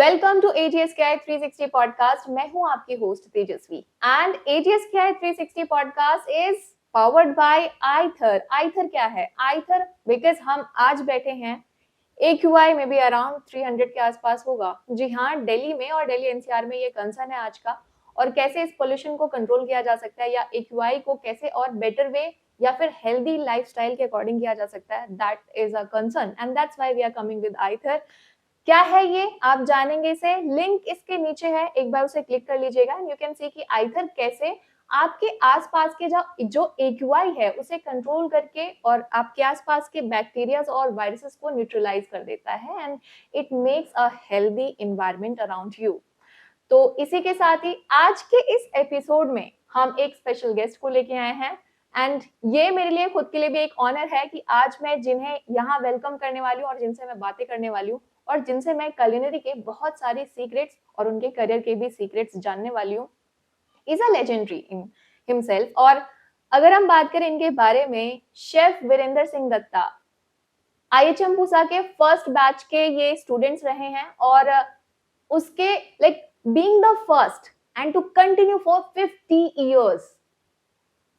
Welcome to AGSKI 360 podcast. मैं हूं आपकी host Tejashwi and AGSKI 360 podcast is powered by either. Either क्या है? आइथर बिकॉज हम आज बैठे हैं AQI में भी अराउंड 300 के आसपास होगा। जी हाँ, दिल्ली में और दिल्ली NCR में ये कंसर्न है आज का, और कैसे इस पोल्यूशन को कंट्रोल किया जा सकता है या AQI को कैसे और बेटर वे या फिर हेल्दी लाइफस्टाइल के अकॉर्डिंग किया जा सकता है, that is a concern and that's why we are coming with either. क्या है ये आप जानेंगे इसे, लिंक इसके नीचे है, एक बार उसे क्लिक कर लीजिएगा एंड यू कैन सी कि आइथर कैसे आपके आसपास के जो AQI है उसे कंट्रोल करके और आपके आसपास के बैक्टीरियाज और वायरसेस को न्यूट्रलाइज कर देता है and it makes a healthy environment around you. तो इसी के साथ ही आज के इस एपिसोड में हम एक स्पेशल गेस्ट को लेके आए हैं एंड ये मेरे लिए खुद के लिए भी एक ऑनर है कि आज मैं जिन्हें यहाँ वेलकम करने वाली हूँ और जिनसे मैं बातें करने वाली हूँ और जिनसे मैं कुलिनरी के बहुत सारे सीक्रेट्स और उनके करियर के भी सीक्रेट्स जानने वाली हूँ, is a legendary in himself. और अगर हम बात करें इनके बारे में, शेफ वीरेंद्र सिंह दत्ता IHM पूसा के फर्स्ट बैच के ये स्टूडेंट्स रहे हैं और उसके like being the first and to continue for 50 years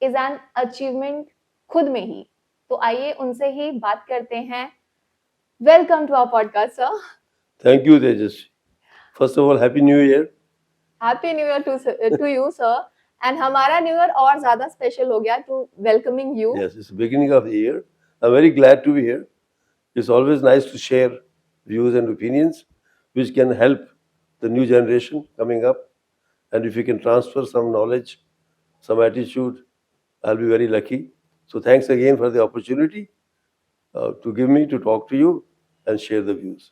is an achievement खुद में ही। तो आइए उनसे ही बात करते हैं। Welcome to our podcast sir. Thank you, Tejas. First of all, Happy New Year. Happy new year to you sir. And हमारा new year और ज्यादा स्पेशल हो गया to welcoming you. Yes, it's the beginning of the year. I'm very glad to be here. It's always nice to share views and opinions which can help the new generation coming up. And if you can transfer some knowledge, some attitude, I'll be very lucky. So thanks again for the opportunity to give me to talk to you and share the views.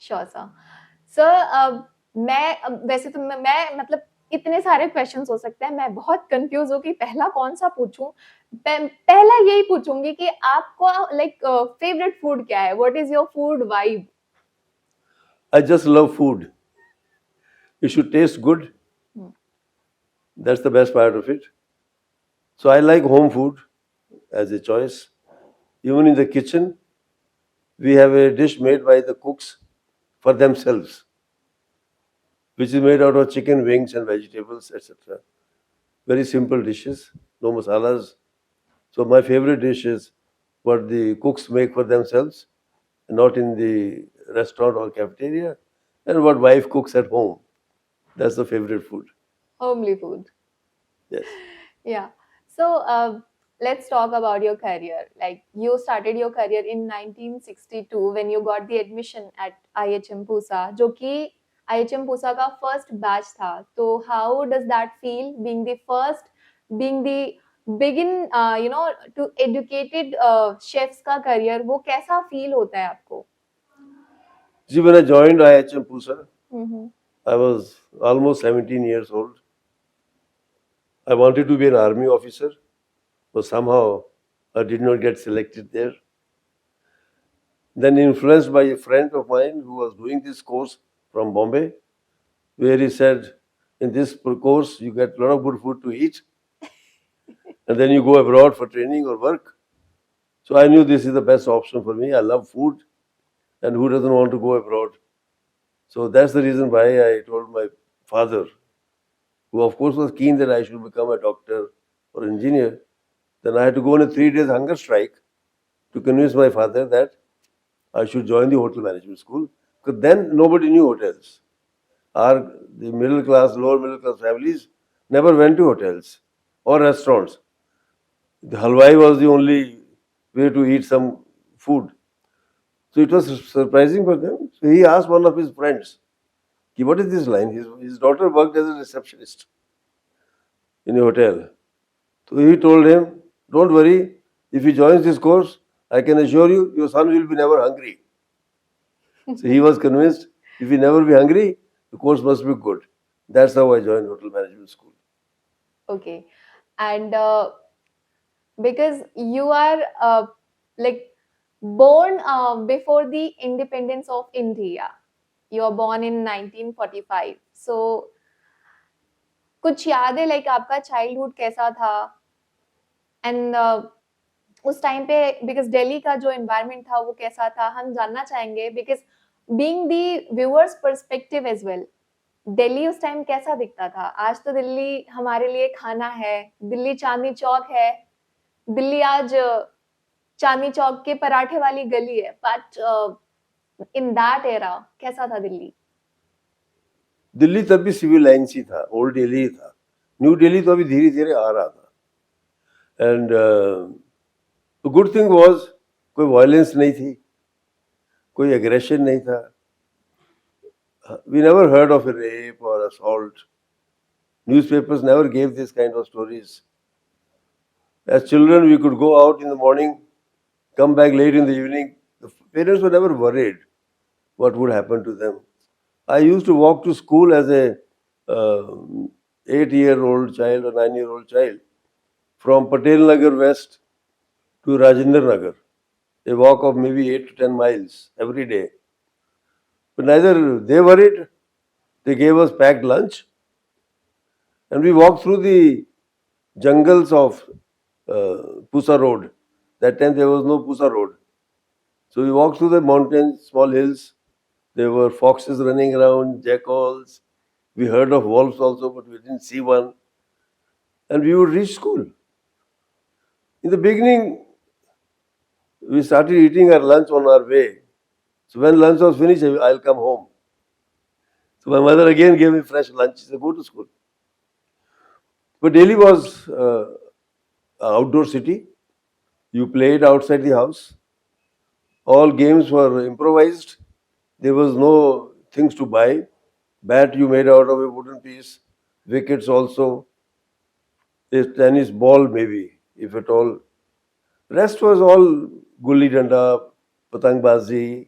Sure sir. Sir वैसे तो मैं मतलब इतने सारे questions हो सकते हैं, मैं बहुत कंफ्यूज हूँ कि पहला कौन सा पूछूं। पहला यही पूछूंगी कि आपको लाइक फेवरेट फूड क्या है? What is your food vibe? I just love food. It should taste good. That's the best part of it. So I like home food as a choice. Even in the kitchen, we have a dish made by the cooks for themselves, which is made out of chicken wings and vegetables, etc. Very simple dishes, no masalas. So my favorite dish is what the cooks make for themselves, not in the restaurant or cafeteria, and what wife cooks at home. That's the favorite food. Homely food. Yes. Yeah. So let's talk about your career. Like you started your career in 1962 when you got the admission at IHM Pusa, जो कि IHM Pusa का first batch था। तो how does that feel being the first, being the begin to educated chefs का career? वो कैसा feel होता है आपको? See, when I joined IHM Pusa, I was almost 17 years old. I wanted to be an army officer, but somehow I did not get selected there. Then influenced by a friend of mine who was doing this course from Bombay, where he said, in this course, you get a lot of good food to eat, and then you go abroad for training or work. So I knew this is the best option for me. I love food, and who doesn't want to go abroad? So that's the reason why I told my father, who of course was keen that I should become a doctor or engineer. Then I had to go on a 3 days hunger strike to convince my father that I should join the hotel management school, because then nobody knew hotels. The middle class, lower middle class families never went to hotels or restaurants. The halwai was the only way to eat some food. So it was surprising for them. So he asked one of his friends, what is this line? His daughter worked as a receptionist in a hotel. So he told him, don't worry, if he joins this course, I can assure you, your son will be never hungry. So he was convinced, if he never be hungry, the course must be good. That's how I joined hotel management school. Okay. And because you are like born before the independence of India. You are born in 1945. So कुछ याद है like आपका childhood कैसा था? And उस time पे because Delhi का जो एनवायरनमेंट था वो कैसा था, हम जानना चाहेंगे। Because being the viewers perspective as well, Delhi उस टाइम कैसा दिखता था? आज तो दिल्ली हमारे लिए खाना है, दिल्ली चांदनी चौक है, दिल्ली आज चांदनी चौक के पराठे वाली गली है, बट इन दैट एरा कैसा था दिल्ली? दिल्ली तब भी सिविल लाइन्स ही था, ओल्ड दिल्ली ही था। न्यू दिल्ली तो अभी धीरे धीरे आ रहा था। एंड गुड थिंग वाज कोई वायलेंस नहीं थी, कोई एग्रेशन नहीं था। We never heard of a rape or assault. Newspapers never gave this kind of stories. As children, we could go out in the morning, come back late in the evening. The parents were never worried what would happen to them. I used to walk to school as a 8-year-old child or 9-year-old child from Patel Nagar West to Rajendra Nagar, a walk of maybe 8 to 10 miles every day. But neither they worried. They gave us packed lunch, and we walked through the jungles of Pusa Road. That time there was no Pusa Road. So we walked through the mountains, small hills. There were foxes running around, jackals. We heard of wolves also, but we didn't see one. And we would reach school. In the beginning, we started eating our lunch on our way. So when lunch was finished, I'll come home. So my mother again gave me fresh lunch. She said, go to school. But Delhi was an outdoor city. You played outside the house. All games were improvised. There was no things to buy. Bat you made out of a wooden piece. Wickets also. A tennis ball maybe, if at all. Rest was all gulli danda, patangbazi,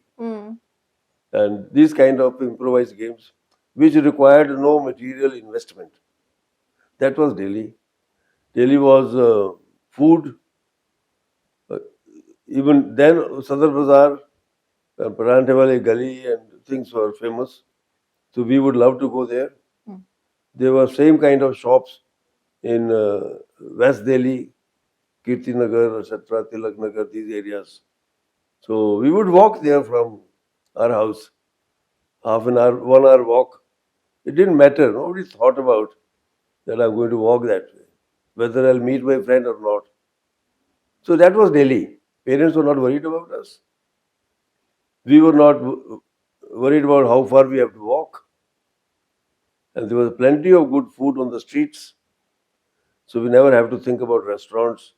and these kind of improvised games, which required no material investment. That was Delhi. Delhi was food. Even then, Sadar Bazaar, Paranthe Wale Gali and things were famous. So we would love to go there. There were same kind of shops in West Delhi, Kirti Nagar, etc., Tilak Nagar, these areas. So we would walk there from our house, half an hour, 1 hour walk. It didn't matter. Nobody thought about that I'm going to walk that way, whether I'll meet my friend or not. So that was Delhi. Parents were not worried about us. We were not worried about how far we have to walk. And there was plenty of good food on the streets. So we never have to think about restaurants.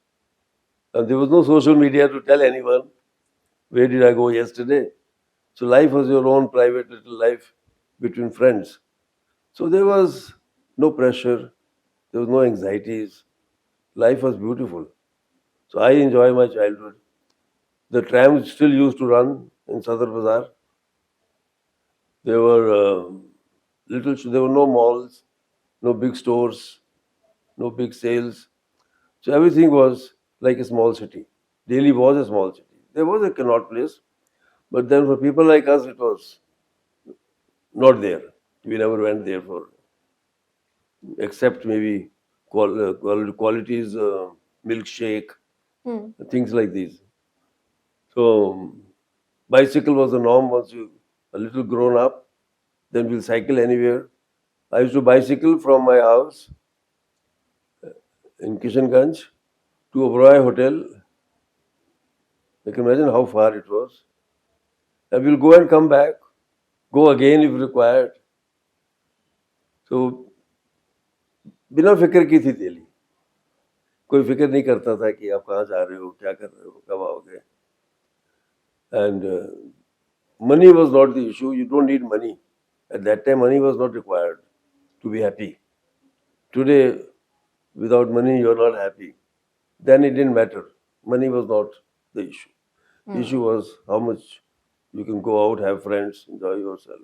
And there was no social media to tell anyone, where did I go yesterday? So life was your own private little life between friends. So there was no pressure, there was no anxieties. Life was beautiful. So I enjoy my childhood. The trams still used to run in Sadar Bazaar. There were there were no malls, no big stores, no big sales. So everything was like a small city. Delhi was a small city. There was a Connaught Place, but then for people like us, it was not there. We never went there for, except maybe qualities, milkshake, things like these. So bicycle was the norm once you a little grown up. Then we'll cycle anywhere. I used to bicycle from my house in Kishanganj to Oberoi Hotel. You can imagine how far it was. And we'll go and come back, go again if required. So बिना फिक्र की थी दिल्ली. कोई फिक्र नहीं करता था कि आप कहाँ जा रहे हो, क्या कर रहे हो, कब आओगे. And money was not the issue. You don't need money. At that time, money was not required to be happy. Today, without money, you're not happy. Then it didn't matter. Money was not the issue. The issue was how much you can go out, have friends, enjoy yourself.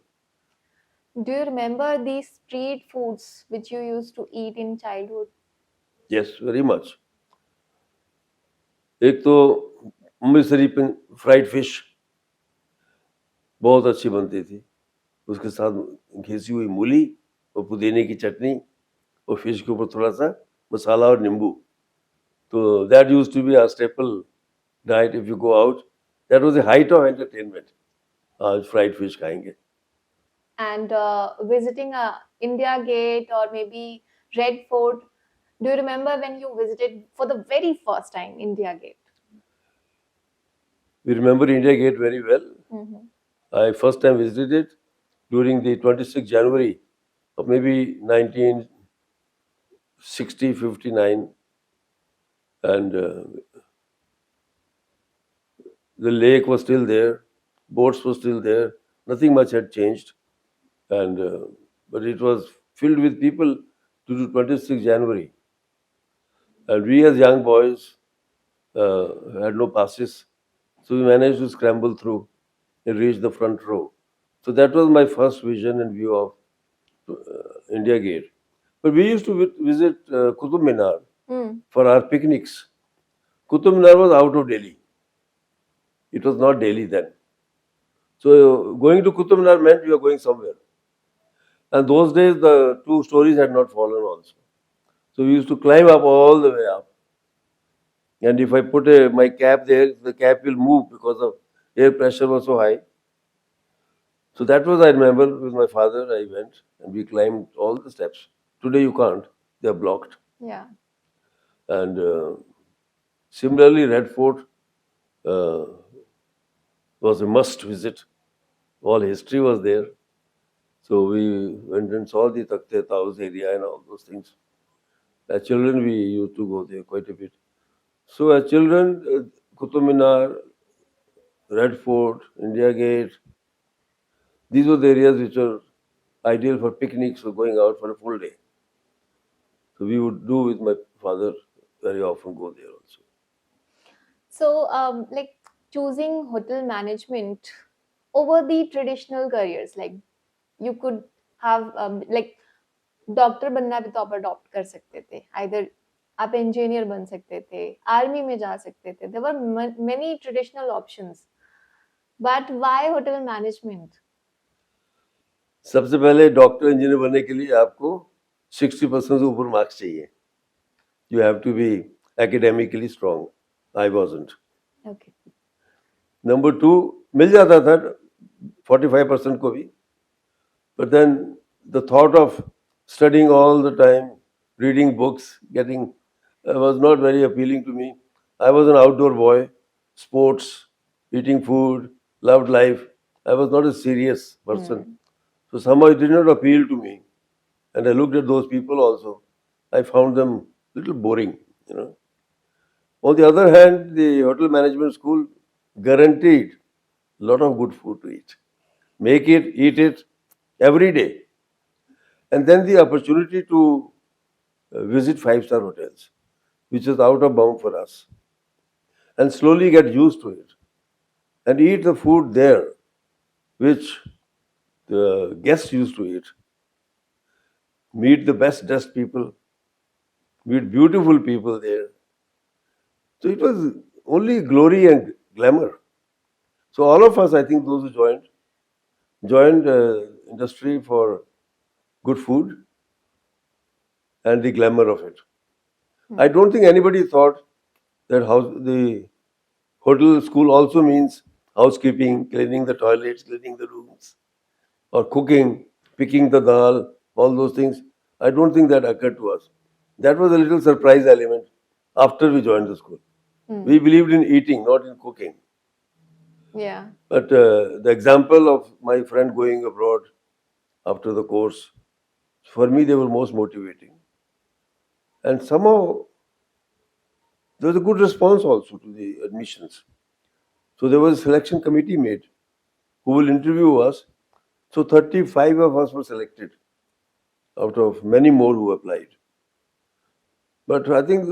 Do you remember these street foods which you used to eat in childhood? Yes, very much. एक तो Amritsari fried fish बहुत अच्छी बनती थी. उसके साथ घिसी हुई मूली और पुदीने की चटनी और फिश के ऊपर थोड़ा सा मसाला और नींबू. तो that used to be our staple diet if you go out. That was the height of entertainment. आज फ्राइड फिश खाएंगे. And visiting India Gate or maybe Red Fort, do you remember when you visited for the very first time India Gate? We remember India Gate very well. Mhm. I first time visited it during the 26th January of maybe 1960, 59, and the lake was still there, boats were still there, nothing much had changed, and but it was filled with people due to 26th January, and we as young boys had no passes, so we managed to scramble through and reach the front row. So that was my first vision and view of India Gate. But we used to visit Qutub Minar Hmm. for our picnics. Qutub Minar was out of Delhi. It was not Delhi then. So going to Qutub Minar meant you are going somewhere. And those days the two stories had not fallen also. So we used to climb up all the way up. And if I put my cap there, the cap will move because the air pressure was so high. So that was, I remember, with my father, I went and we climbed all the steps. Today you can't, they are blocked. Yeah. And similarly, Red Fort uh, was a must visit. All history was there. So we went and saw the Takhte Tauz area and all those things. As children, we used to go there quite a bit. So as children, Qutub Minar, Red Fort, India Gate, these were the areas which are ideal for picnics or going out for a full day. So we would do with my father very often go there also. So, like choosing hotel management over the traditional careers, like you could have like doctor बनना भी तो आप adopt कर सकते थे either आप engineer बन सकते थे आर्मी में जा सकते थे there were many traditional options but why hotel management सबसे पहले डॉक्टर इंजीनियर बनने के लिए आपको 60% से ऊपर मार्क्स चाहिए. You have to be academically strong. I wasn't. Okay Number two, मिल जाता था 45% को भी. But then the thought of studying all the time, reading books, getting was not very appealing to me. I was an outdoor boy, sports, eating food, loved life. I was not a serious person. So somehow it did not appeal to me. And I looked at those people also. I found them a little boring, you know. On the other hand, the hotel management school guaranteed a lot of good food to eat. Make it, eat it every day. And then the opportunity to visit five-star hotels, which is out of bound for us, and slowly get used to it and eat the food there, which the guests used to eat. Meet the best dressed people, meet beautiful people there. So it was only glory and glamour. So all of us, I think, those who joined industry for good food and the glamour of it. I don't think anybody thought that the hotel school also means housekeeping, cleaning the toilets, cleaning the rooms, or cooking, picking the dal, all those things. I don't think that occurred to us. That was a little surprise element after we joined the school. We believed in eating, not in cooking. या But the example of my friend going abroad after the course, for me, they were most motivating. And somehow there was a good response also to the admissions. So there was a selection committee made who will interview us. So 35 of us were selected out of many more who applied. But I think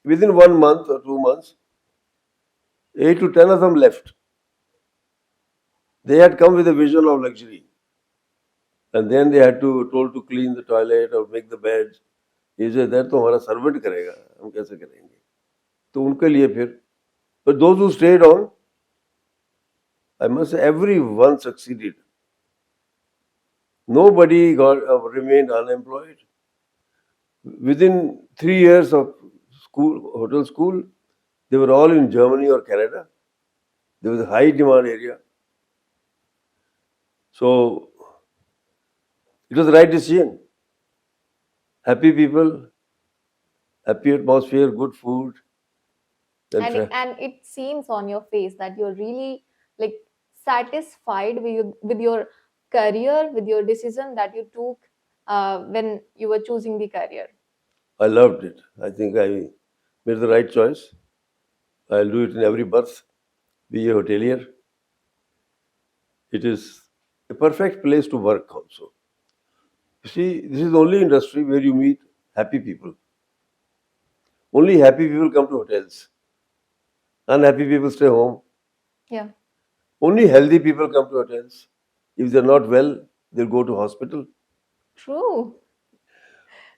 within 1 month or 2 months, 8 to 10 of them left. They had come with a vision of luxury. And then they had told to clean the toilet or make the beds. He said, that तो हमारा servant करेगा, हम कैसे करेंगे? तो उनके लिए फिर, but those who stayed on, I must say, everyone succeeded. Nobody remained unemployed. Within 3 years of hotel school, they were all in Germany or Canada. There was a high demand area. So it was the right decision. Happy people, happy atmosphere, good food, and And it seems on your face that you're really like satisfied with your career, with your decision that you took when you were choosing the career. I loved it. I think I made the right choice. I'll do it in every berth. Be a hotelier. It is a perfect place to work also. You see, this is the only industry where you meet happy people. Only happy people come to hotels. Unhappy people stay home. Yeah, Only healthy people come to hotels. If they're not well, they'll go to hospital. true.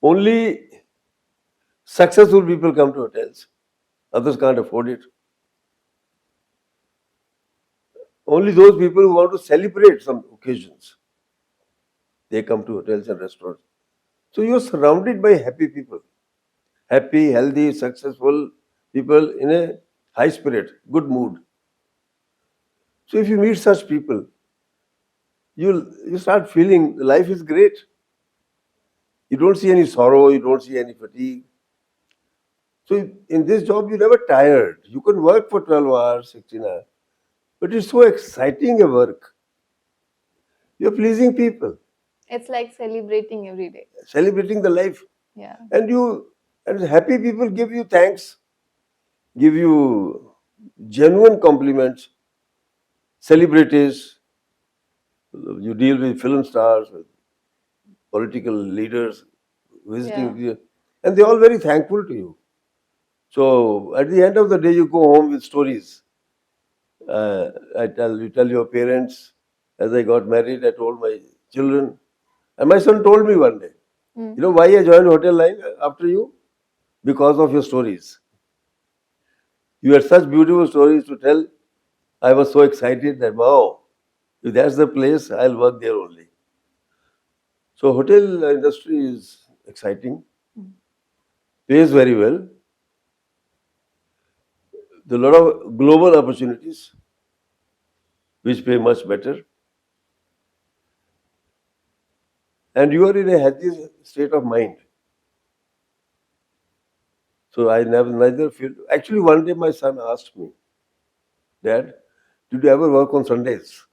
Only successful people come to hotels. Others can't afford it. Only those people who want to celebrate some occasions, they come to hotels and restaurants. So you're surrounded by happy people. Happy, healthy, successful people in a high spirit, good mood. So if you meet such people, you start feeling life is great. You don't see any sorrow, you don't see any fatigue. So in this job, you're never tired. You can work for 12 hours, 16 hours, but it's so exciting a work. You're pleasing people, It's like celebrating every day. celebrating the life, Yeah. and you and happy people give you thanks, give you genuine compliments. Celebrities, you deal with film stars, with political leaders Yeah. visiting you, and they're all very thankful to you. So at the end of the day, you go home with stories. You tell your parents. As I got married, I told my children, and my son told me one day, Mm. you know why I joined hotel line after you? Because of your stories. You had such beautiful stories to tell. I was so excited that wow, if that's the place, I'll work there only. So hotel industry is exciting, pays very well. There are a lot of global opportunities which pay much better, and you are in a healthy state of mind. So I neither feel. Actually, one day my son asked me, "Dad, did you ever work on Sundays?"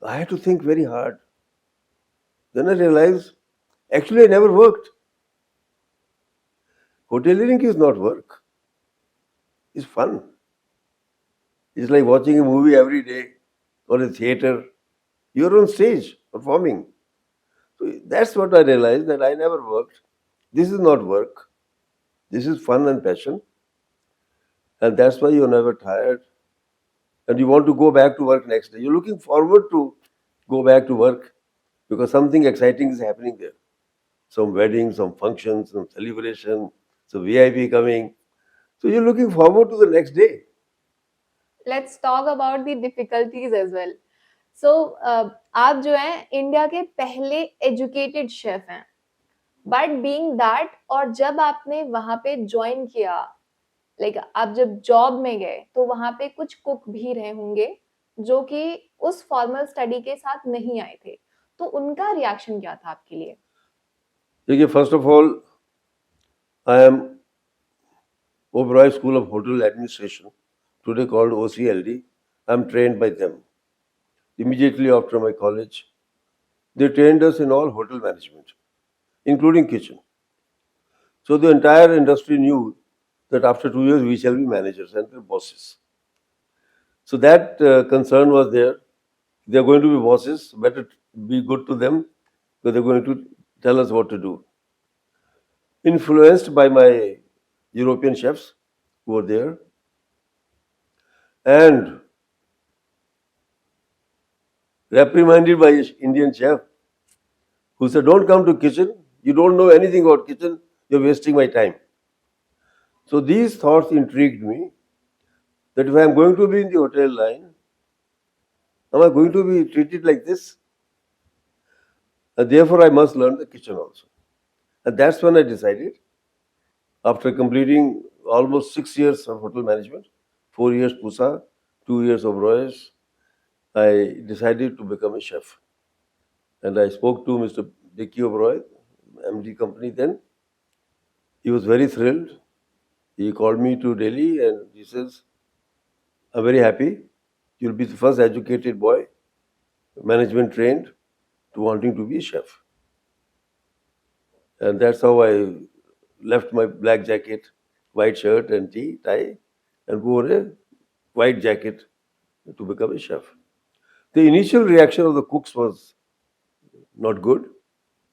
I had to think very hard. Then I realized, actually, I never worked. Hoteliering is not work. It's fun. It's like watching a movie every day or a theater. You're on stage performing. So that's what I realized that I never worked. This is not work. This is fun and passion. And that's why you're never tired. And you want to go back to work next day. You're looking forward to go back to work because something exciting is happening there. Some wedding, some function, some celebration, some VIP coming. So you're looking forward to the next day. Let's talk about the difficulties as well. So आप जो है India के पहले educated chef हैं, but being that और जब आपने वहां पे ज्वाइन किया, लाइक आप जब जॉब में गए तो वहां पे कुछ कुक भी रहे होंगे जो कि उस फॉर्मल स्टडी के साथ नहीं आए थे, तो उनका रिएक्शन क्या था आपके लिए? देखिए, first of all, I am Oberoi School of Hotel Administration, today called OCLD. I'm trained by them. Immediately after my college, they trained us in all hotel management, including kitchen. So the entire industry knew that after 2 years we shall be managers and their bosses. So that concern was there. They are going to be bosses, better be good to them because they're going to tell us what to do. Influenced by my European chefs who were there, and reprimanded by an Indian chef who said, "Don't come to kitchen. You don't know anything about kitchen. You're wasting my time." So these thoughts intrigued me that if I am going to be in the hotel line, am I going to be treated like this? And therefore, I must learn the kitchen also. And that's when I decided, after completing almost 6 years of hotel management, 4 years Pusa, 2 years of Royce, I decided to become a chef. And I spoke to Mr. Oberoi, MD company then. He was very thrilled. He called me to Delhi and he says, I'm very happy. You'll be the first educated boy, management trained, to wanting to be a chef. And that's how I left my black jacket, white shirt and tie, and wore a white jacket to become a chef. The initial reaction of the cooks was not good.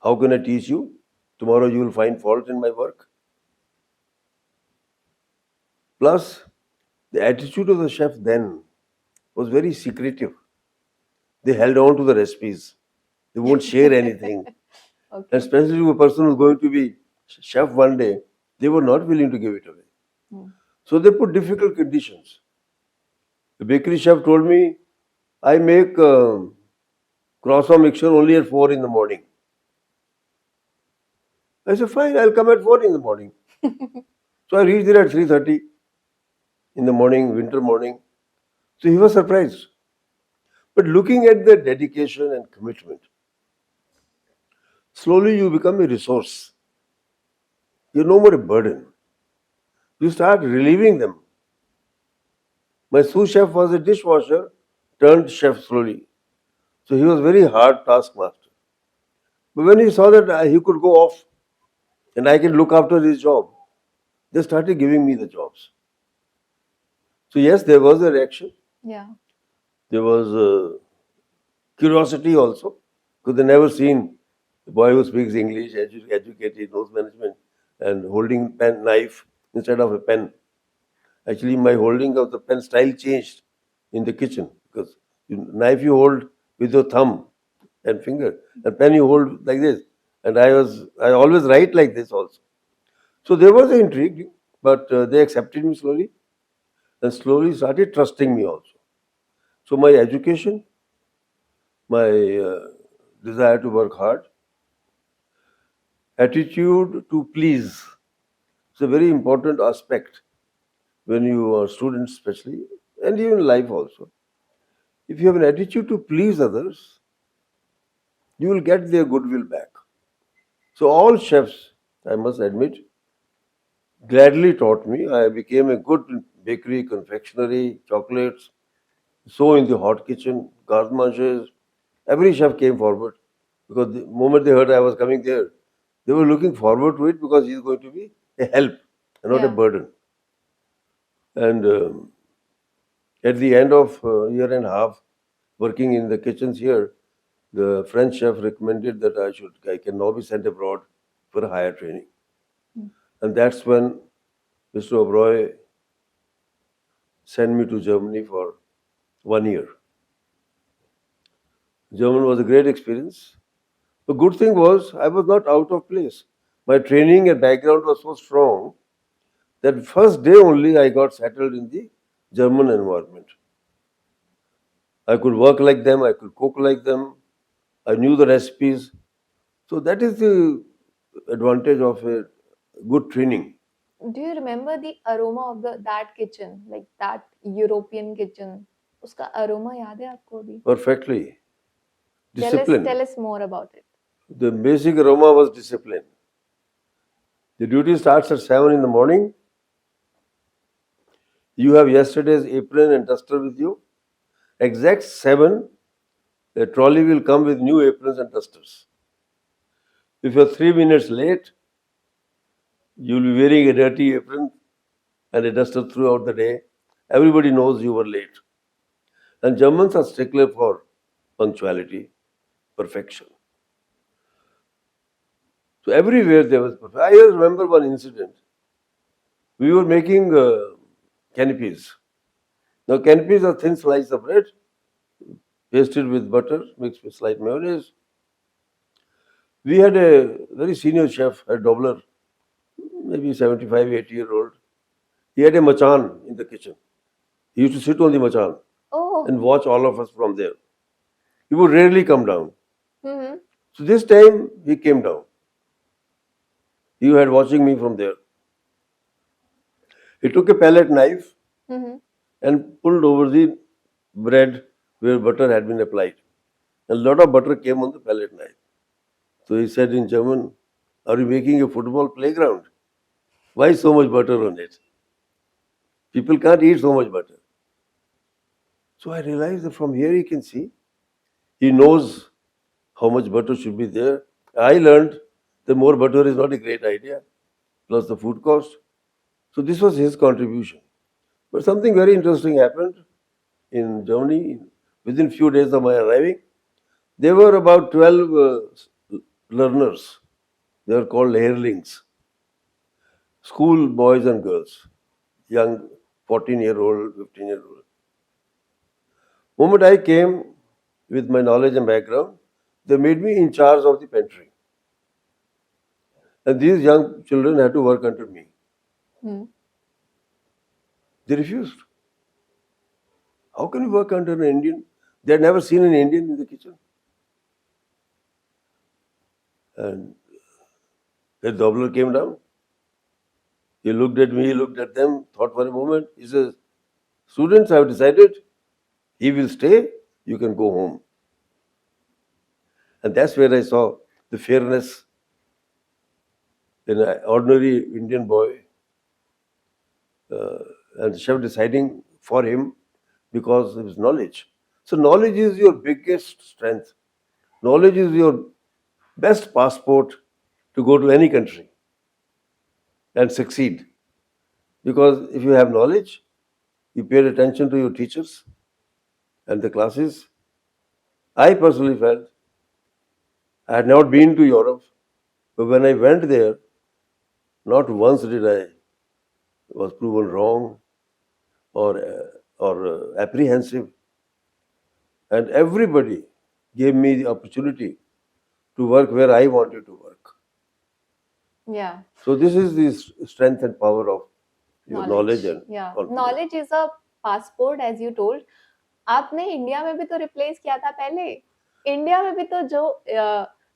How can I teach you? Tomorrow you will find fault in my work. Plus, the attitude of the chef then was very secretive. They held on to the recipes. They won't share anything. And Okay. especially if a person was going to be chef one day, they were not willing to give it away. Hmm. So they put difficult conditions. The bakery chef told me, I make croissant mixture only at 4 in the morning. I said, fine, I'll come at 4 in the morning. So I reached there at 3:30 in the morning, winter morning. So he was surprised. But looking at the dedication and commitment, slowly you become a resource. You're no more a burden. You start relieving them. My sous chef was a dishwasher turned chef slowly. So he was very hard taskmaster. But when he saw that he could go off and I can look after his job, they started giving me the jobs. So yes, there was a reaction. Yeah. There was curiosity also, because they never seen a boy who speaks English, educated, knows management, and holding pen knife instead of a pen. Actually, my holding of the pen style changed in the kitchen, because knife you hold with your thumb and finger, and pen you hold like this. And I always write like this also. So there was an intrigue, but they accepted me slowly, and slowly started trusting me also. So my education, my desire to work hard, attitude to please. It's a very important aspect when you are students, especially, and even life also. If you have an attitude to please others, you will get their goodwill back. So all chefs, I must admit, gladly taught me. I became a good bakery, confectionery, chocolates. So in the hot kitchen, garde manches, every chef came forward because the moment they heard I was coming there, they were looking forward to it because he is going to be a help and not a Yeah. burden. And at the end of a year and a half working in the kitchens here, the French chef recommended that I can now be sent abroad for a higher training. Hmm. And that's when Mr. Oberoi sent me to Germany for 1 year. German was a great experience. The good thing was I was not out of place. My training and background was so strong that first day only I got settled in the German environment. I could work like them, I could cook like them, I knew the recipes. So that is the advantage of a good training. Do you remember the aroma of that kitchen, like that European kitchen? उसका aroma याद है आपको अभी? Perfectly. Tell Discipline. us more about it. The basic aroma was discipline. The duty starts at 7 in the morning. You have yesterday's apron and duster with you. Exact 7, the trolley will come with new aprons and dusters. If you're 3 minutes late, you'll be wearing a dirty apron and a duster throughout the day. Everybody knows you were late. And Germans are stickler for punctuality, perfection. So everywhere there was perfection. I just remember one incident. We were making canapes. Now canapes are thin slices of bread, pasted with butter, mixed with slight mayonnaise. We had a very senior chef, a doubler, maybe 75, 80-year-old. He had a machan in the kitchen. He used to sit on the machan Oh. and watch all of us from there. He would rarely come down. Mm-hmm. So this time he came down. He had watching me from there. He took a palette knife Mm-hmm. and pulled over the bread where butter had been applied. A lot of butter came on the palette knife. So he said in German, "Are you making a football playground? Why so much butter on it? People can't eat so much butter." So I realized that from here he can see. He knows how much butter should be there. I learned that more butter is not a great idea, plus the food cost. So this was his contribution. But something very interesting happened in Germany. Within few days of my arriving, there were about 12 learners. They were called Lehrlings, school boys and girls, young 14-year-old, 15-year-old. Moment I came with my knowledge and background, they made me in charge of the pantry. And these young children had to work under me. They refused. How can you work under an Indian? They had never seen an Indian in the kitchen. And the doubler came down. He looked at me, he looked at them, thought for a moment. He says, "Students, I have decided he will stay, you can go home." And that's where I saw the fairness in an ordinary Indian boy and the chef deciding for him because of his knowledge. So knowledge is your biggest strength. Knowledge is your best passport to go to any country and succeed. Because if you have knowledge, you pay attention to your teachers and the classes. I personally felt I had not been to Europe, but when I went there, not once did I was proven wrong or apprehensive, and everybody gave me the opportunity to work where I wanted to work. Yeah. So this is the strength and power of your knowledge and yeah. confidence. Knowledge is a passport, as you told. आपने India में भी तो replace किया था पहले. India में भी तो जो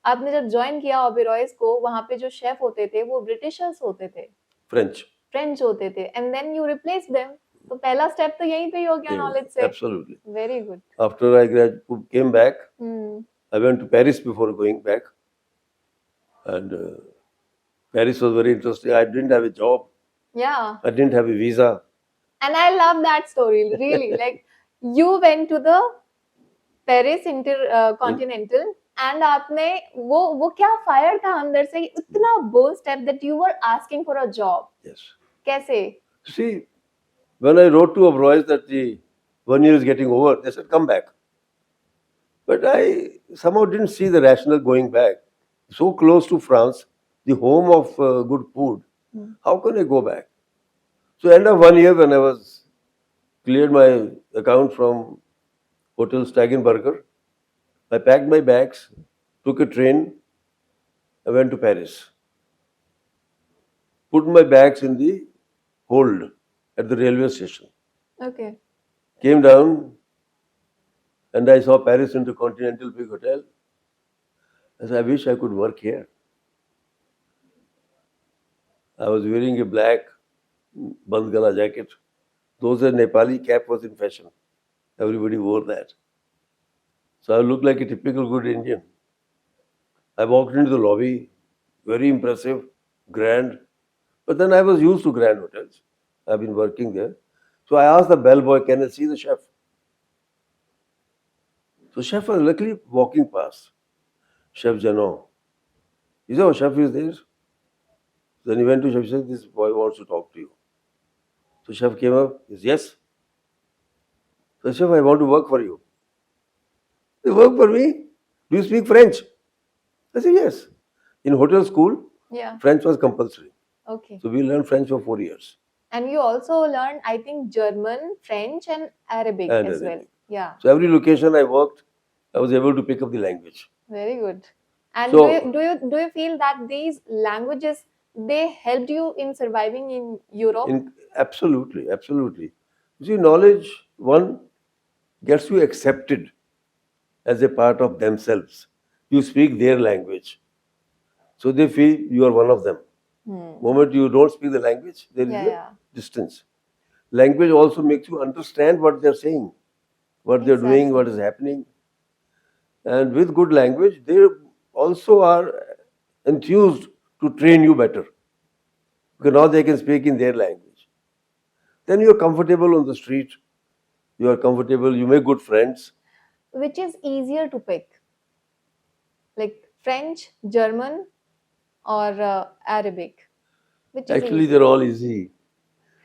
आपने जब ज्वाइन किया ओबेरॉयज को, वहां पे जो शेफ होते थे वो ब्रिटिशर्स होते थे, फ्रेंच होते थे, and then you replace them. तो पहला स्टेप तो यहीं पे ही हो गया नॉलेज से. Absolutely. Very good. After I came back, I went to Paris before going back, and Paris was very interesting. I didn't have a job. Yeah. I didn't have a visa. And I love that story, really. Like, you went to the Paris Intercontinental, and आपने वो क्या fire था अंदर से, इतना bold step that you were asking for a job. Yes. कैसे? See, when I wrote to Oberoi that the 1 year is getting over, they said, "Come back." But I somehow didn't see the rationale going back. So close to France, the home of good food. How can I go back? So end of 1 year, when I was cleared my account from Hotel Stagenberger, I packed my bags, took a train, I went to Paris. Put my bags in the hold at the railway station. Okay. Came down and I saw Paris Intercontinental big hotel. I said, "I wish I could work here." I was wearing a black band gala jacket. Those days Nepali cap was in fashion. Everybody wore that. So I looked like a typical good Indian. I walked into the lobby, very impressive, grand. But then I was used to grand hotels. I've been working there. So I asked the bellboy, "Can I see the chef?" So chef was luckily walking past. Chef Janon. He said, "Oh, chef is there." Then he went to chef and said, "This boy wants to talk to you." So chef came up. He said, "Yes." So chef, "I want to work for you." "You work for me? Do you speak French?" I said, "Yes." In hotel school, Yeah. French was compulsory. Okay. So we learned French for 4 years. And you also learned, I think, German, French, and Arabic And as well. Arabic. Yeah. So every location I worked, I was able to pick up the language. Very good. And So- do you feel that these languages, they helped you in surviving in Europe? Absolutely, absolutely. You see, knowledge, one, gets you accepted as a part of themselves. You speak their language. So they feel you are one of them. Moment you don't speak the language, there is Yeah, a yeah. distance. Language also makes you understand what they're saying, what they're doing, what Exactly. is happening. And with good language, they also are enthused to train you better because now they can speak in their language. Then you're comfortable on the street, you are comfortable, you make good friends. Which is easier to pick? Like French, German, or Arabic? Which is Actually, they're easier? all easy.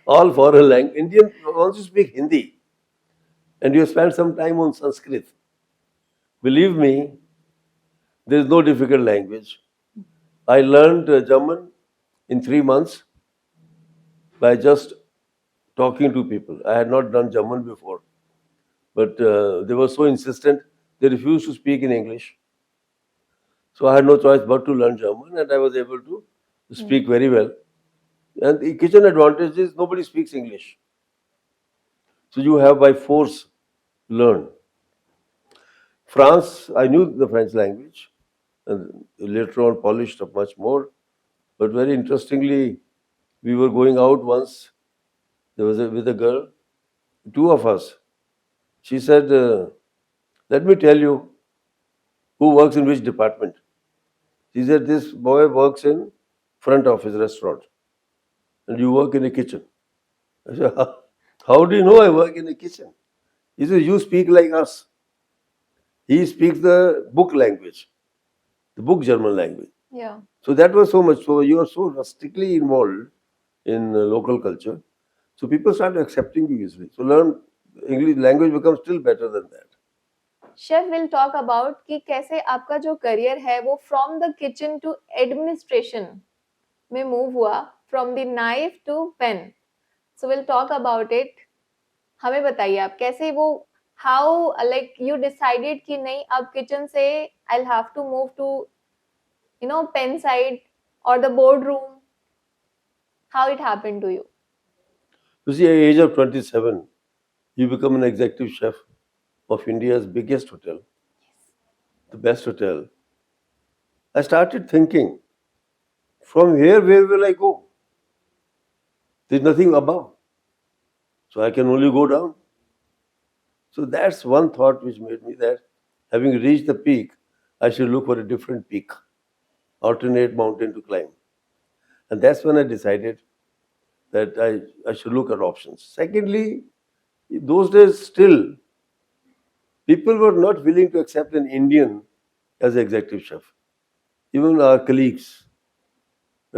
All foreign language. Indian also speak Hindi, and you spend some time on Sanskrit. Believe me, there is no difficult language. I learned German in 3 months by just talking to people. I had not done German before, but they were so insistent. They refused to speak in English. So I had no choice but to learn German, and I was able to Hmm. speak very well. And the kitchen advantage is nobody speaks English. So you have by force learn. France, I knew the French language, and later on polished up much more. But very interestingly, we were going out once. There was with a girl, two of us. She said, "Let me tell you who works in which department." She said, "This boy works in front office restaurant, and you work in a kitchen." I said, "How do you know I work in a kitchen?" He said, "You speak like us." He speaks the book language, the book German language. Yeah. So that was so much. So you are so rustically involved in local culture. So people start accepting you easily. So learn English language becomes still better than that. Chef will talk about कि कैसे आपका जो career है वो from the kitchen to administration में move हुआ, from the knife to pen. So will talk about it. हमें बताइए आप कैसे वो, हाउ लाइक यू डिसाइडेड कि नहीं अब किचन से I will have to move to pen side और the board room. How it happened to you? You see, at the age of 27, you become an executive chef of India's biggest hotel, the best hotel. I started thinking, from here, where will I go? There's nothing above. So I can only go down. So that's one thought which made me that having reached the peak, I should look for a different peak, alternate mountain to climb. And that's when I decided that I should look at options. Secondly, in those days still, people were not willing to accept an Indian as executive chef. Even our colleagues,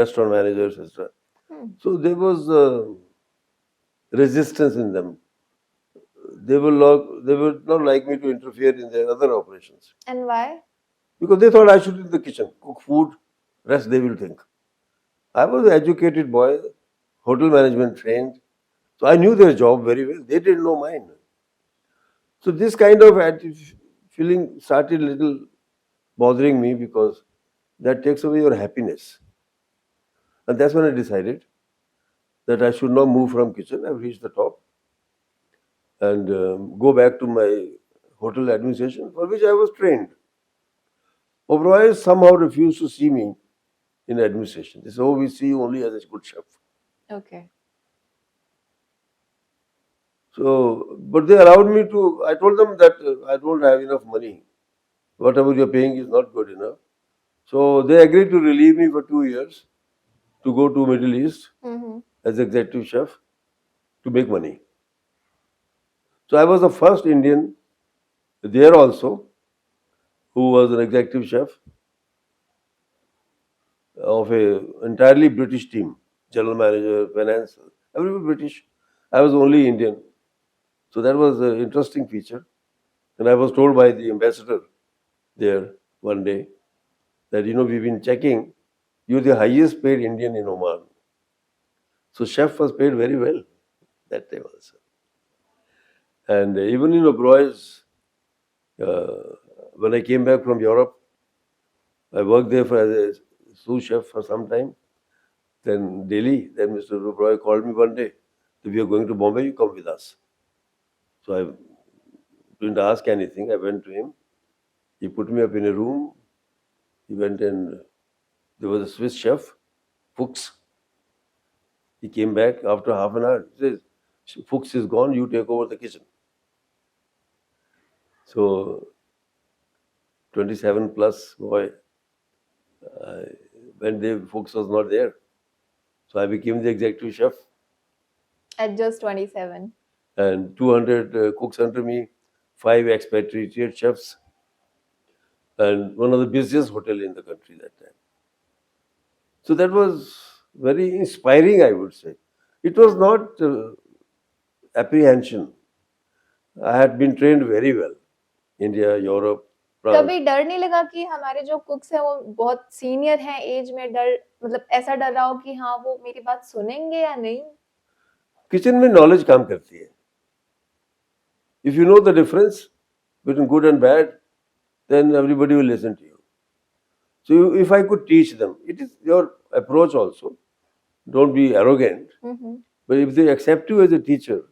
restaurant managers, etc. So there was resistance in them. They would not like me to interfere in their other operations and why? because they thought I should be in the kitchen, cook food, rest they will think. I was an educated boy, hotel management trained, so I knew their job very well. They didn't know mine. So this kind of feeling started a little bothering me because that takes away your happiness. And that's when I decided that I should not move from kitchen. I've reached the top and go back to my hotel administration for which I was trained. Oberoi somehow refused to see me in administration. They said, "Oh, we see you only as a good chef." Okay. So, but they allowed me to. I told them that I don't have enough money. Whatever you're paying is not good enough. So they agreed to relieve me for 2 years to go to Middle East as executive chef to make money. So I was the first Indian there also who was an executive chef of a entirely British team, general manager, finance, everybody British. I was the only Indian. So that was an interesting feature. And I was told by the ambassador there one day that, we've been checking, you're the highest paid Indian in Oman. So chef was paid very well that time also. And even in Oberoi's, when I came back from Europe, I worked there as a sous chef for some time. Then Delhi, then Mr. Oberoi called me one day, that we are going to Bombay, you come with us. So I didn't ask anything. I went to him. He put me up in a room. He went and there was a Swiss chef, Fuchs. He came back after half an hour. He says, "Fuchs is gone, you take over the kitchen." So 27 plus boy, when the folks was not there. So I became the executive chef At just 27. and 200 cooks under me, 5 expatriate chefs, and one of the busiest hotel in the country that time. So that was very inspiring, I would say. It was not apprehension. I had been trained very well. India, Europe, France. कभी डर नहीं लगा कि हमारे जो कुक्स हैं वो बहुत सीनियर हैं एज में, डर मतलब ऐसा डर रहा हो कि हाँ वो मेरी बात सुनेंगे या नहीं? किचन में नॉलेज काम करती है. If you know the difference between good and bad, then everybody will listen to you. So if I could teach them, it is your approach also. Don't be arrogant. But if they accept you as a teacher,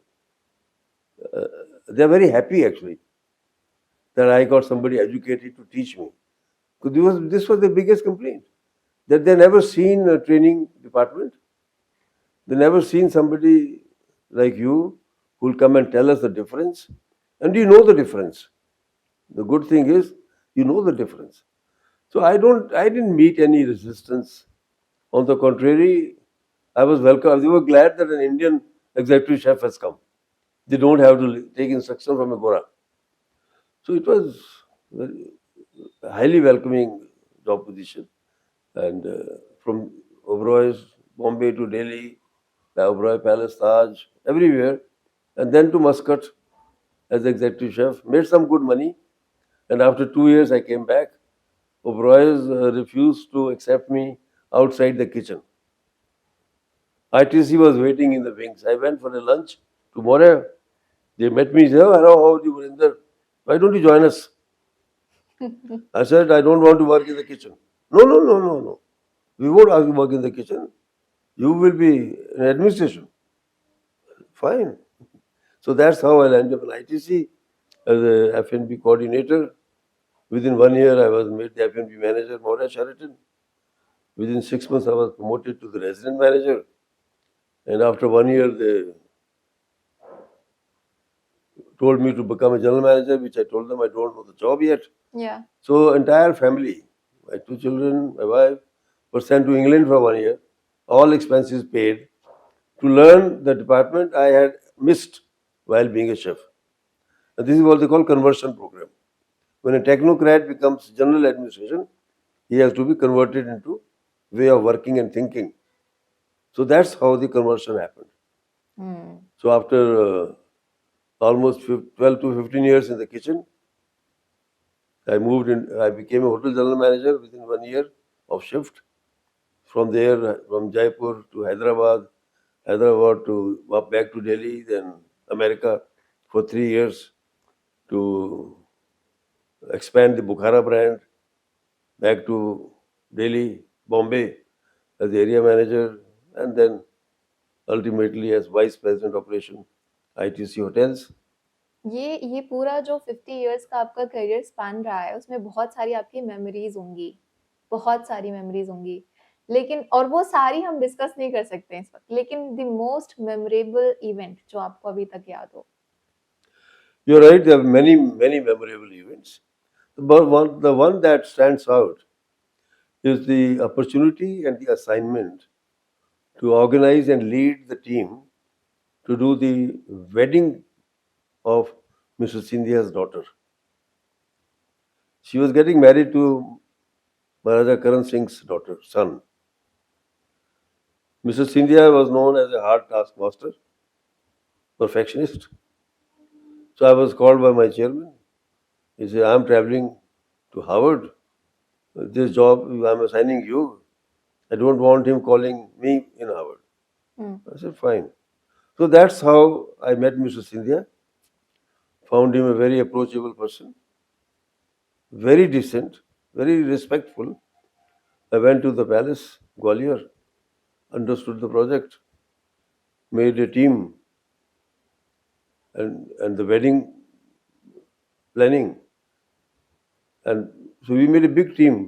they are very happy actually that I got somebody educated to teach me. Because this was the biggest complaint, that they never seen a training department. They never seen somebody like you who will come and tell us the difference. And you know the difference. The good thing is you know the difference. So I didn't meet any resistance. On the contrary, I was welcome. They were glad that an Indian executive chef has come. They don't have to take instruction from a Gora. So it was very highly welcoming job position. And from Oberoi, Bombay to Delhi, Oberoi Palace, Taj, everywhere. And then to Muscat as executive chef. Made some good money. And after 2 years, I came back. Oberoi refused to accept me outside the kitchen. ITC was waiting in the wings. I went for a lunch tomorrow. They met me. Said, "Oh, hello, how are you, Virender? Why don't you join us?" I said, "I don't want to work in the kitchen." No, no, no, no, no. We won't ask you to work in the kitchen. You will be in administration. Fine. So that's how I landed up in ITC as a F&B coordinator. Within 1 year, I was made the F&B manager, more at Sheraton. Within 6 months, I was promoted to the resident manager. And after 1 year, they told me to become a general manager, which I told them I don't know the job yet. Yeah. So entire family, my 2 children, my wife, were sent to England for 1 year, all expenses paid, to learn the department I had missed while being a chef. And this is what they call conversion program. When a technocrat becomes general administration, he has to be converted into way of working and thinking. So that's how the conversion happened. So after almost 12 to 15 years in the kitchen, I moved in. I became a hotel general manager within 1 year of shift. From there, from Jaipur to Hyderabad to back to Delhi, then America for 3 years to expand the Bukhara brand, back to Delhi, Bombay as the area manager, and then ultimately as vice president operation ITC hotels. ये पूरा जो 50 years का आपका career span रहा है उसमें बहुत सारी आपकी मेमोरीज होंगी, बहुत सारी मेमोरीज होंगी, लेकिन और वो सारी हम डिस्कस नहीं कर सकते हैं इस वक्त, लेकिन द मोस्ट मेमोरेबल इवेंट जो आपको अभी तक याद हो? You're right, there are many memorable events. But the one that stands out is the opportunity and the assignment to organize and lead the team to do the wedding of Mr. Scindia's daughter. She was getting married to Maharaja Karan Singh's son. Mr. Scindia was known as a hard taskmaster, perfectionist. So I was called by my chairman. He said, "I'm traveling to Harvard. This job I'm assigning you. I don't want him calling me in Harvard." I said, "Fine." So that's how I met Mr. Scindia. Found him a very approachable person, very decent, very respectful. I went to the palace, Gwalior, understood the project, made a team, and the wedding planning. And so we made a big team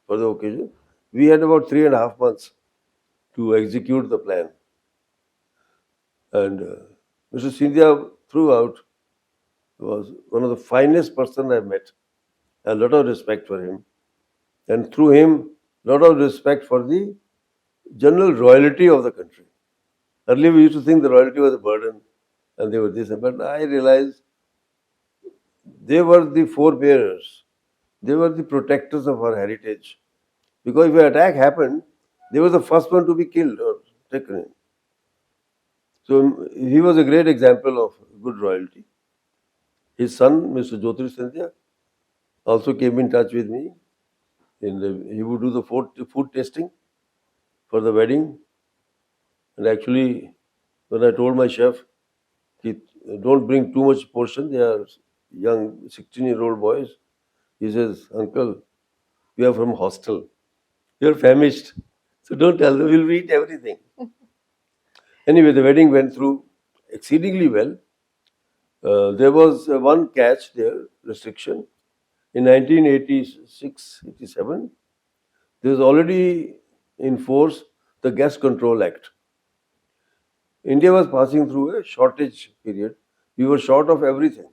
for the occasion. We had about 3.5 months to execute the plan. And Mr. Scindia throughout was one of the finest person I've met. A lot of respect for him, and through him, a lot of respect for the general royalty of the country. Earlier, we used to think the royalty was a burden, and they were this, but I realized they were the forebearers. They were the protectors of our heritage. Because if an attack happened, they were the first one to be killed or taken in. So he was a great example of good royalty. His son, Mr. Jyotir Scindia, also came in touch with me. He would do the food tasting for the wedding. And actually, when I told my chef, he, don't bring too much portion, they are young 16-year-old boys. He says, Uncle, we are from hostel. You're famished. So don't tell them, we'll eat everything. Anyway, the wedding went through exceedingly well. There was one catch there, restriction. In 1986-87, there was already in force the Gas Control Act. India was passing through a shortage period. We were short of everything.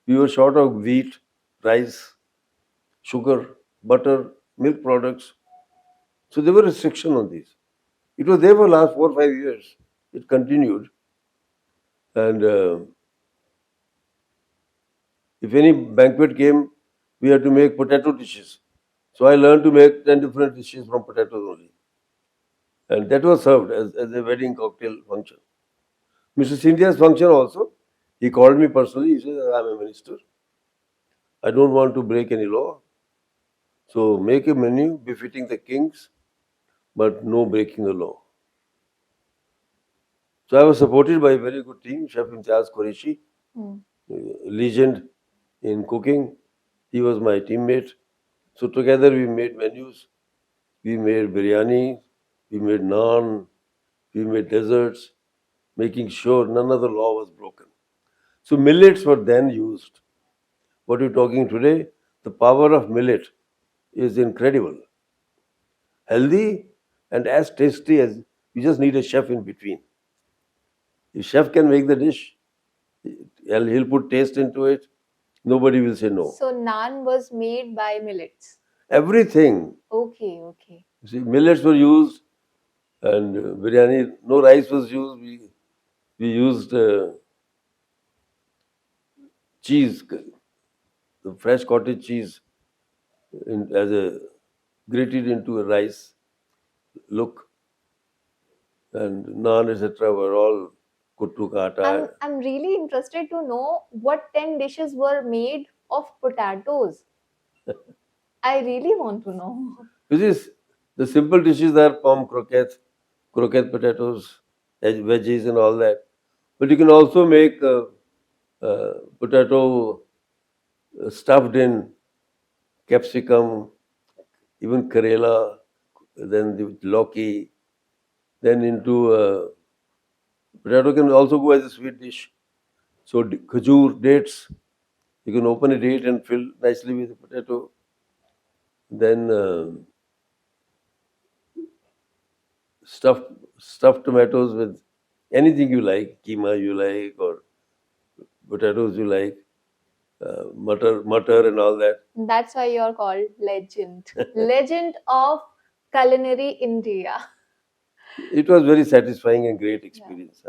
We were short of wheat, rice, sugar, butter, milk products. So there were restrictions on these. It was there for the last 4 or 5 years. It continued. And if any banquet came, we had to make potato dishes. So I learned to make 10 different dishes from potatoes only. And that was served as a wedding cocktail function. Mr. Scindia's function also, he called me personally. He said, I'm a minister. I don't want to break any law. So make a menu befitting the kings, but no breaking the law. So I was supported by a very good team, Chef Imtiaz Qureshi, legend in cooking. He was my teammate. So together we made menus. We made biryani, we made naan, we made desserts, making sure none of the law was broken. So millets were then used. What you're talking today, the power of millet is incredible. Healthy and as tasty as you just need a chef in between. If chef can make the dish, he'll put taste into it. Nobody will say no. So naan was made by millets. Everything. Okay, okay. You see, millets were used, and biryani. No rice was used. We used cheese, the fresh cottage cheese, as a grated into a rice look, and naan, etc. were all kuttu ka atta. I'm really interested to know what 10 dishes were made of potatoes. I really want to know. Which is the simple dishes are palm croquettes, croquette potatoes, veggies, and all that. But you can also make potato stuffed in capsicum, even karela, then the loki, then into potato can also go as a sweet dish. So khajur, dates, you can open a date and fill nicely with the potato. Then stuffed stuffed tomatoes with anything you like, keema you like, or potatoes you like, mutter and all that. That's why you're called legend. Legend of culinary India. It was very satisfying and great experience.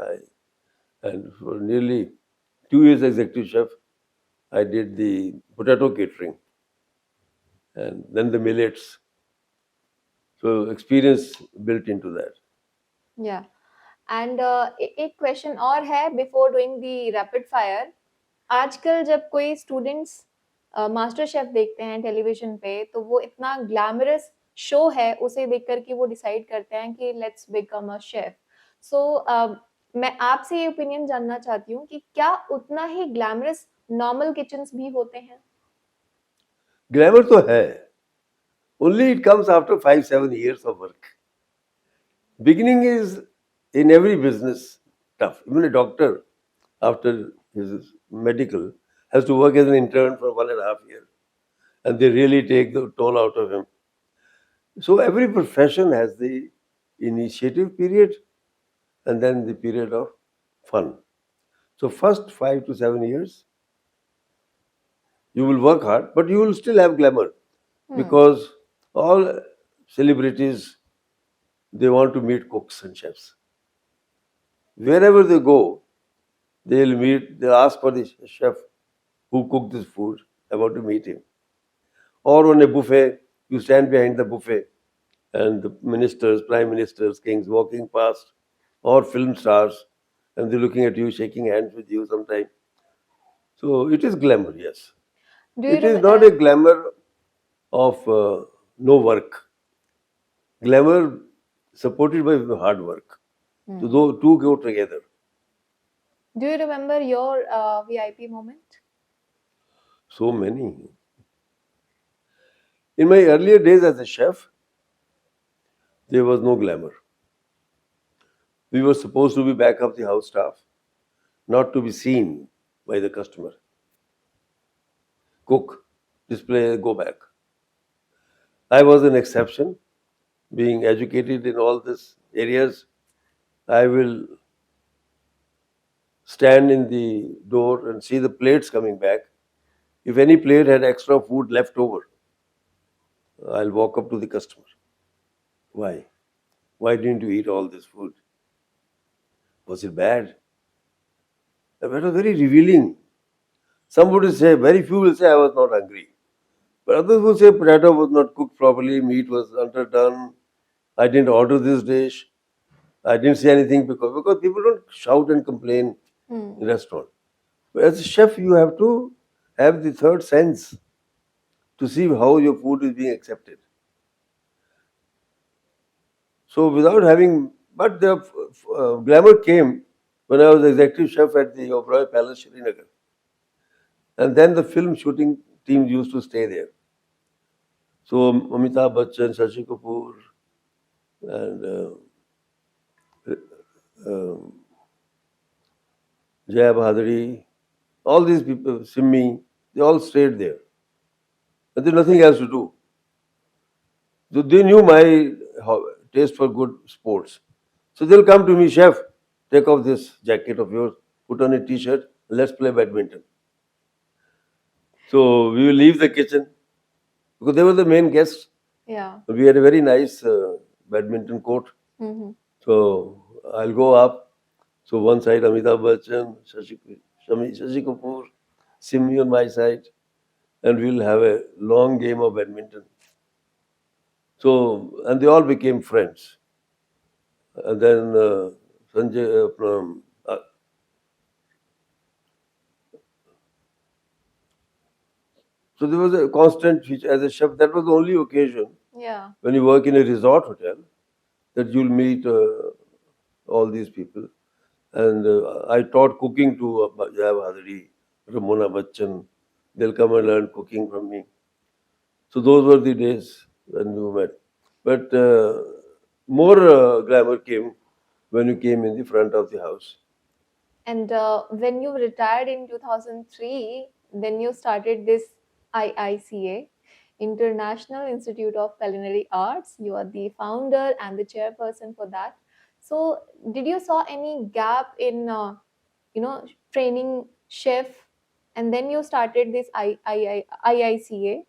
And for nearly 2 years executive chef, I did the potato catering and then the millets. So experience built into that. Yeah. And एक question और है before doing the rapid fire. आजकल जब कोई students master chef देखते हैं television पे तो वो इतना ग्लैमरस शो है उसे देख करके वो डिसाइड करते हैं कि लेट्स बिकम अ शेफ. सो मैं आपसे ये ओपिनियन जानना चाहती हूँ कि क्या उतना ही ग्लैमरस नॉर्मल किचन्स भी होते हैं? ग्लैमर तो है, only it comes after 5-7 years of work. Beginning is in every business tough. Even a doctor, after his medical, has to work as an intern for 1.5 years, and they really take the toll out of him. So every profession has the initiative period and then the period of fun. So first 5 to 7 years, You will work hard, but you will still have glamour Hmm. because all celebrities, they want to meet cooks and chefs. Wherever they go, they'll meet, they'll ask for the chef who cooked this food. I want to meet him. Or on a buffet, you stand behind the buffet and the ministers, prime ministers, kings walking past, or film stars, and they're looking at you, shaking hands with you sometime. So it is glamour, yes. Do you It is remember? not a glamour of no work. Glamour supported by hard work. So those two go together. Do you remember your VIP moment? So many. In my earlier days as a chef, there was no glamour. We were supposed to be back of the house staff, not to be seen by the customer. Cook, display, go back. I was an exception, being educated in all these areas. I will stand in the door and see the plates coming back. If any plate had extra food left over, I'll walk up to the customer. Why? Why didn't you eat all this food? Was it bad? That was very revealing. Some would say, very few will say, I was not hungry. But others will say, potato was not cooked properly, meat was underdone, I didn't order this dish, I didn't say anything because people don't shout and complain in restaurant. But as a chef, you have to have the third sense to see how your food is being accepted. So without having, but the glamour came when I was executive chef at the Oberoi Palace, Srinagar. And then the film shooting team used to stay there. So Amitabh Bachchan, Shashi Kapoor, and uh, Jaya Bhadri, all these people, Simmi, they all stayed there. And there's nothing else to do. So they knew my taste for good sports. So they'll come to me, chef, take off this jacket of yours, put on a t-shirt, let's play badminton. So we will leave the kitchen because they were the main guests. Yeah. We had a very nice badminton court. So I'll go up. So one side Amitabh Bachchan, Shashi Kapoor, Simi on my side, and we'll have a long game of badminton. So, and they all became friends. And then Sanjay from so there was a constant feature as a chef. That was the only occasion Yeah. when you work in a resort hotel that you'll meet all these people. And I taught cooking to Jaya Bhadri, Ramona Bachchan. They'll come and learn cooking from me. So those were the days when we met. But more glamour came when you came in the front of the house. And when you retired in 2003, then you started this IICA, International Institute of Culinary Arts. You are the founder and the chairperson for that. So, did you saw any gap in, training chef, and then you started this IICA?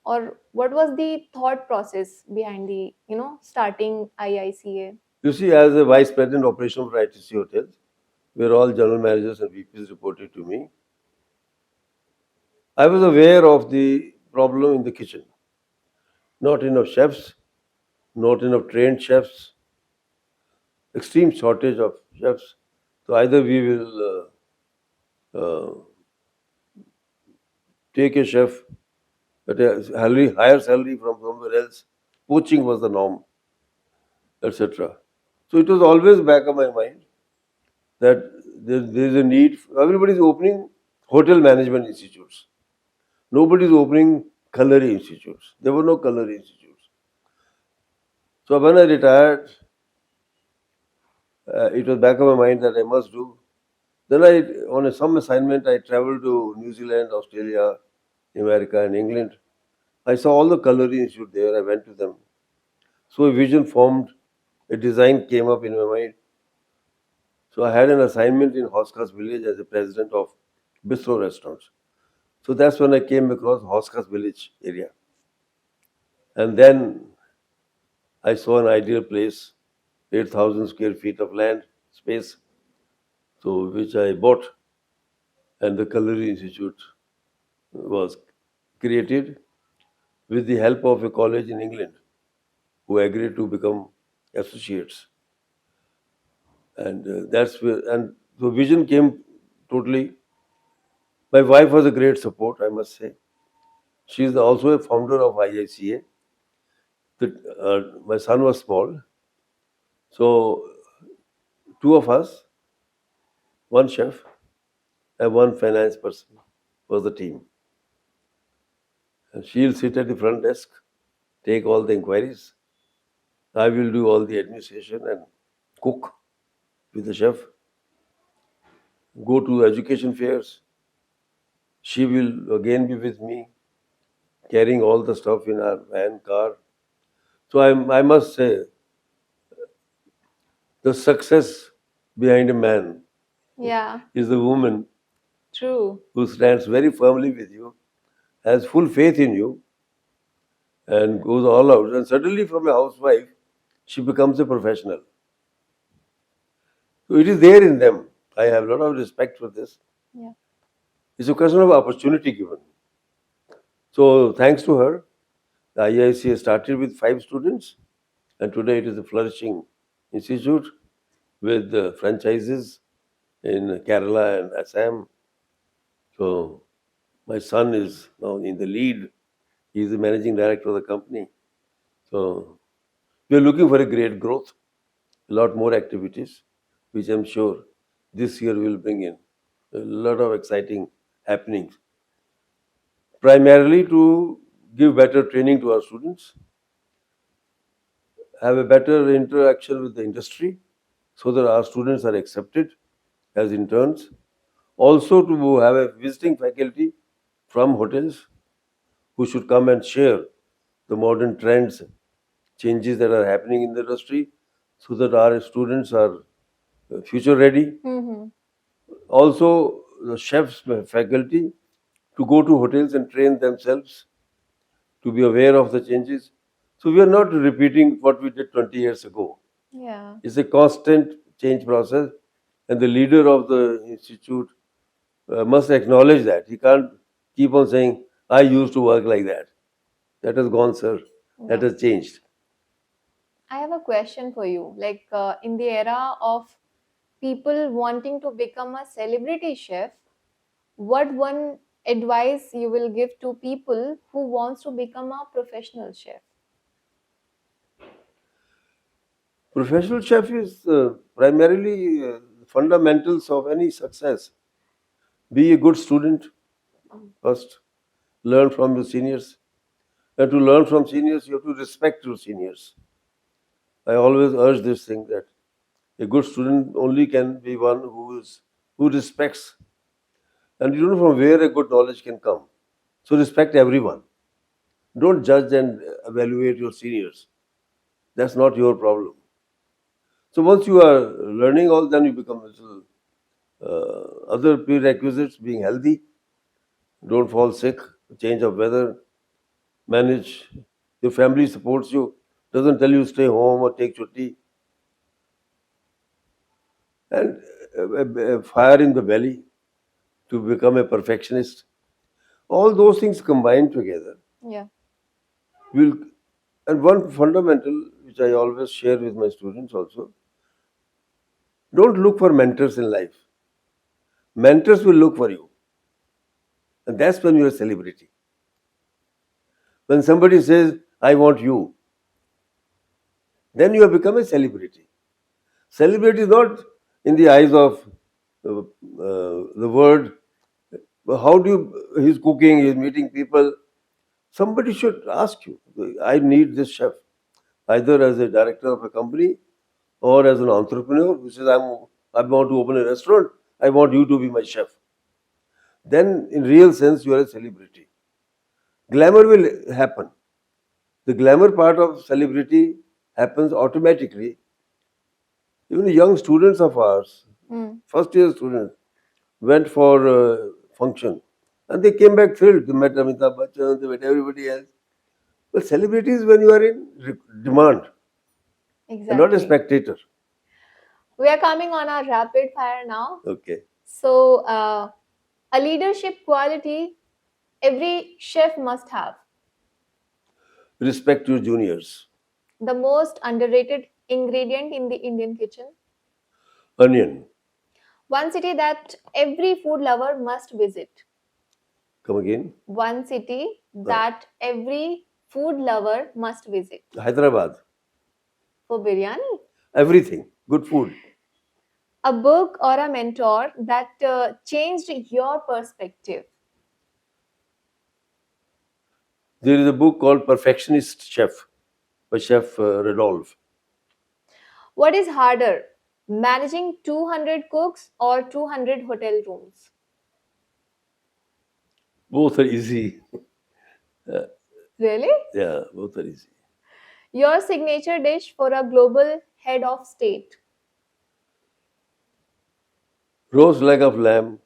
Or what was the thought process behind the, starting IICA? You see, as a vice president operation for ITC hotels, where all general managers and VPs reported to me, I was aware of the problem in the kitchen. Not enough chefs, not enough trained chefs, extreme shortage of chefs. So either we will take a chef at a higher salary from somewhere else. Poaching was the norm, etc. So it was always back of my mind that there is a need. Everybody is opening hotel management institutes. Nobody is opening culinary institutes. There were no culinary institutes. So when I retired, it was back of my mind that I must do. Then on some assignment, I traveled to New Zealand, Australia, America, and England. I saw all the culinary institute there. I went to them. So a vision formed, a design came up in my mind. So I had an assignment in Hoskas village as a president of bistro restaurants. So that's when I came across Hoskas village area. And then I saw an ideal place, 8,000 square feet of land space, so which I bought, and the Culinary Institute was created with the help of a college in England who agreed to become associates. And that's where, and the vision came totally. My wife was a great support, I must say. She is also a founder of IICA. My son was small, so two of us, one chef and one finance person, was the team. And she'll sit at the front desk, take all the inquiries. I will do all the administration and cook with the chef, go to education fairs. She will again be with me, carrying all the stuff in our van, car. So I must say, the success behind a man Yeah, is the woman true. who stands very firmly with you, has full faith in you, and goes all out. And suddenly, from a housewife, she becomes a professional. So it is there in them. I have a lot of respect for this. Yeah. It's a question of opportunity given. So thanks to her, the IICA started with 5 students, and today it is a flourishing institute with franchises in Kerala and Assam. So my son is now in the lead. He is the managing director of the company. So we are looking for a great growth, a lot more activities, which I'm sure this year will bring in a lot of exciting happenings. Primarily to give better training to our students, have a better interaction with the industry so that our students are accepted as interns. Also to have a visiting faculty from hotels who should come and share the modern trends, changes that are happening in the industry so that our students are future ready. Mm-hmm. Also, the chefs faculty to go to hotels and train themselves to be aware of the changes. So we are not repeating what we did 20 years ago. Yeah. It's a constant change process, and the leader of the institute must acknowledge that. He can't keep on saying, I used to work like that. That has gone, sir. That No. has changed. I have a question for you. Like in the era of people wanting to become a celebrity chef, what one advice you will give to people who wants to become a professional chef? Professional chef is primarily fundamentals of any success. Be a good student first, learn from your seniors. And to learn from seniors, you have to respect your seniors. I always urge this thing that a good student only can be one who respects, and you don't know from where a good knowledge can come. So respect everyone. Don't judge and evaluate your seniors. That's not your problem. So once you are learning all, then you become a little other prerequisites: being healthy, don't fall sick, change of weather, manage. Your family supports you, doesn't tell you stay home or take chutti, and fire in the belly to become a perfectionist. All those things combined together Yeah. will. And one fundamental which I always share with my students also: don't look for mentors in life. Mentors will look for you, and that's when you're a celebrity. When somebody says, "I want you," then you have become a celebrity. Celebrity is not in the eyes of the word. How do you? He's cooking. He's meeting people. Somebody should ask you. I need this chef, either as a director of a company or as an entrepreneur who says, I want to open a restaurant. I want you to be my chef. Then, in real sense, you are a celebrity. Glamour will happen. The glamour part of celebrity happens automatically. Even the young students of ours, Mm. first year students, went for a function. And they came back thrilled. They met Amitabh Bachchan, they met everybody else. Well, celebrities when you are in demand and not a Exactly. spectator. We are coming on our rapid fire now. Okay. So, a leadership quality every chef must have. Respect your juniors. The most underrated ingredient in the Indian kitchen. Onion. One city that every food lover must visit. Come again. One city that every food lover must visit. Hyderabad. For biryani. Everything. Good food. A book or a mentor that changed your perspective. There is a book called Perfectionist Chef by Chef Rodolphe. What is harder, managing 200 cooks or 200 hotel rooms? Both are easy. Really? Yeah, both are easy. Your signature dish for a global head of state. Roast leg of lamb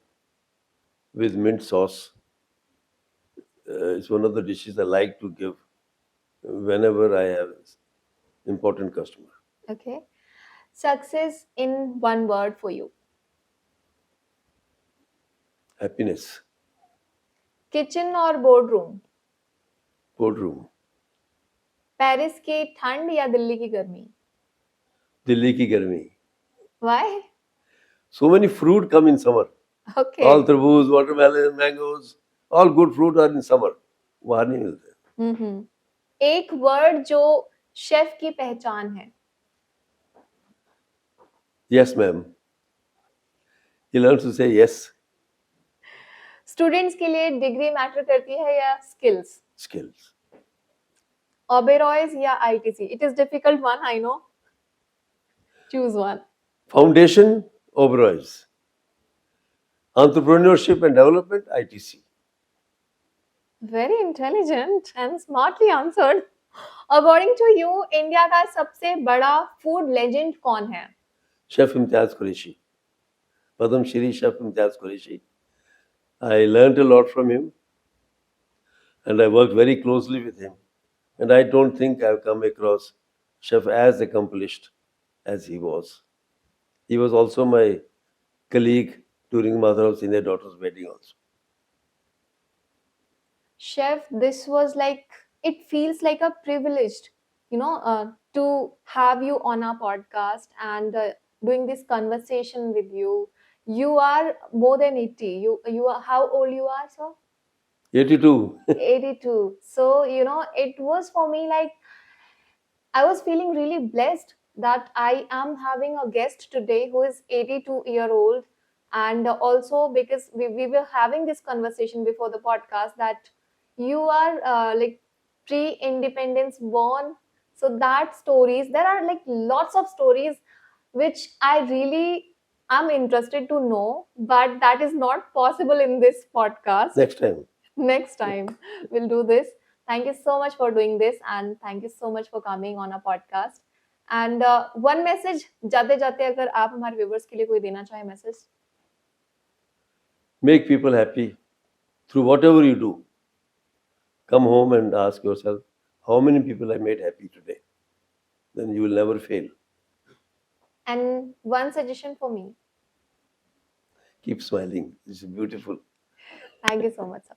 with mint sauce. It's one of the dishes I like to give whenever I have important customer. Okay. Success in one word for you. Happiness. Kitchen or boardroom? Boardroom. Paris की ठंड या दिल्ली की गर्मी? Delhi ki garmi. Why? So many fruit come in summer. Okay. All tarboos, watermelon, mangoes, all good fruit are in summer. वहाँ नहीं मिलते. एक word जो शेफ की पहचान है. Yes, ma'am. He learns to say yes. Students के लिए डिग्री मैटर करती है या स्किल्स? Skills. Oberoi's या ITC? It is difficult one, I know. Choose one. Foundation, Oberoi's. Entrepreneurship and Development, ITC. Very intelligent and smartly answered. According to you, India का सबसे बड़ा food legend कौन है? Chef Imtiaz Qureshi. Padam Shri Chef Imtiaz Qureshi. I learned a lot from him and I worked very closely with him. And I don't think I've come across chef as accomplished as he was. He was also my colleague during mother of senior daughter's wedding also. Chef, this was like, it feels like a privileged, to have you on our podcast and doing this conversation with you. You are more than 80. You are, how old you are, sir? 82. 82. So, it was for me like, I was feeling really blessed that I am having a guest today who is 82-year-old. And also because we were having this conversation before the podcast that you are like pre-independence born. So that stories, there are like lots of stories which I really am interested to know, but that is not possible in this podcast. Next time. Next time we'll do this. Thank you so much for doing this and thank you so much for coming on a podcast. And one message जाते जाते अगर आप हमारे viewers के लिए कोई देना चाहे message. Make people happy through whatever you do. Come home and ask yourself, how many people I made happy today? Then you will never fail. And one suggestion for me. Keep smiling. It's beautiful. Thank you so much, sir.